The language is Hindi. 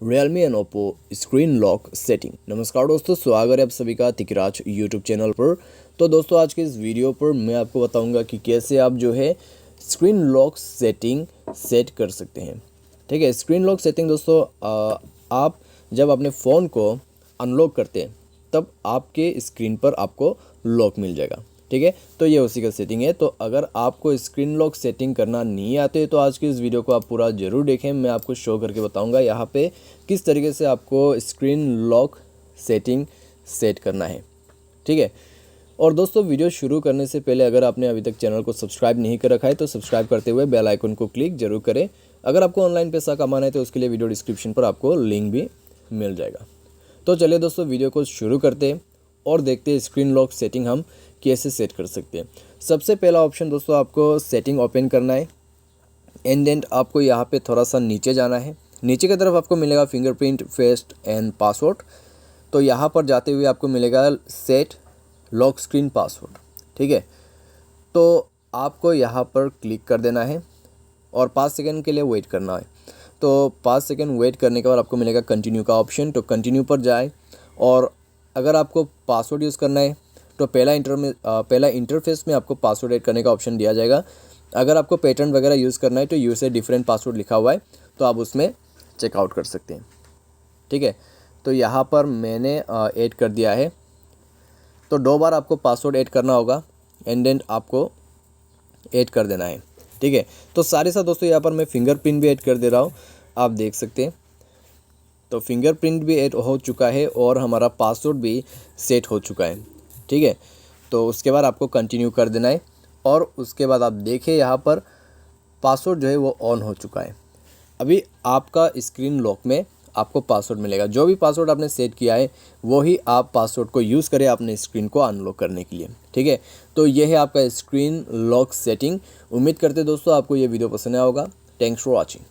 Realme and Oppo screen lock setting. नमस्कार दोस्तों, स्वागत है आप सभी का तिकराज यूट्यूब चैनल पर। तो दोस्तों आज के इस वीडियो पर मैं आपको बताऊंगा कि कैसे आप जो है स्क्रीन लॉक सेटिंग सेट कर सकते हैं। ठीक है, स्क्रीन लॉक सेटिंग दोस्तों आप जब अपने फ़ोन को अनलॉक करते हैं तब आपके स्क्रीन पर आपको लॉक मिल जाएगा। ठीक है, तो ये उसी का सेटिंग है। तो अगर आपको स्क्रीन लॉक सेटिंग करना नहीं आते तो आज की इस वीडियो को आप पूरा ज़रूर देखें। मैं आपको शो करके बताऊंगा यहाँ पे किस तरीके से आपको स्क्रीन लॉक सेटिंग सेट करना है। ठीक है, और दोस्तों वीडियो शुरू करने से पहले अगर आपने अभी तक चैनल को सब्सक्राइब नहीं कर रखा है तो सब्सक्राइब करते हुए बेल आइकन को क्लिक जरूर करें। अगर आपको ऑनलाइन पैसा कमाना है तो उसके लिए वीडियो डिस्क्रिप्शन पर आपको लिंक भी मिल जाएगा। तो चलिए दोस्तों वीडियो को शुरू करते हैं और देखते हैं स्क्रीन लॉक सेटिंग हम कैसे सेट कर सकते हैं। सबसे पहला ऑप्शन दोस्तों आपको सेटिंग ओपन करना है एंड देन आपको यहाँ पे थोड़ा सा नीचे जाना है। नीचे की तरफ आपको मिलेगा फिंगरप्रिंट, फेस एंड पासवर्ड। तो यहाँ पर जाते हुए आपको मिलेगा सेट लॉक स्क्रीन पासवर्ड। ठीक है, तो आपको यहाँ पर क्लिक कर देना है और 5 सेकंड के लिए वेट करना है। तो 5 सेकंड वेट करने के बाद आपको मिलेगा कंटिन्यू का ऑप्शन। तो कंटिन्यू पर जाए और अगर आपको पासवर्ड यूज़ करना है तो पहला इंटरफेस में आपको पासवर्ड ऐड करने का ऑप्शन दिया जाएगा। अगर आपको पैटर्न वगैरह यूज़ करना है तो यूज़ ए डिफरेंट पासवर्ड लिखा हुआ है, तो आप उसमें चेकआउट कर सकते हैं। ठीक है, तो यहाँ पर मैंने ऐड कर दिया है। तो 2 बार आपको पासवर्ड ऐड करना होगा एंड देन आपको ऐड कर देना है। ठीक है, तो सारे साथ दोस्तों यहाँ पर मैं फिंगरप्रिंट भी ऐड कर दे रहा हूँ, आप देख सकते हैं। तो फिंगरप्रिंट भी ऐड हो चुका है और हमारा पासवर्ड भी सेट हो चुका है। ठीक है, तो उसके बाद आपको कंटिन्यू कर देना है और उसके बाद आप देखें यहाँ पर पासवर्ड जो है वो ऑन हो चुका है। अभी आपका स्क्रीन लॉक में आपको पासवर्ड मिलेगा। जो भी पासवर्ड आपने सेट किया है वो ही आप पासवर्ड को यूज़ करें अपने स्क्रीन को अनलॉक करने के लिए। ठीक है, तो ये है आपका स्क्रीन लॉक सेटिंग। उम्मीद करते दोस्तों आपको ये वीडियो पसंद आया होगा। Thanks for watching.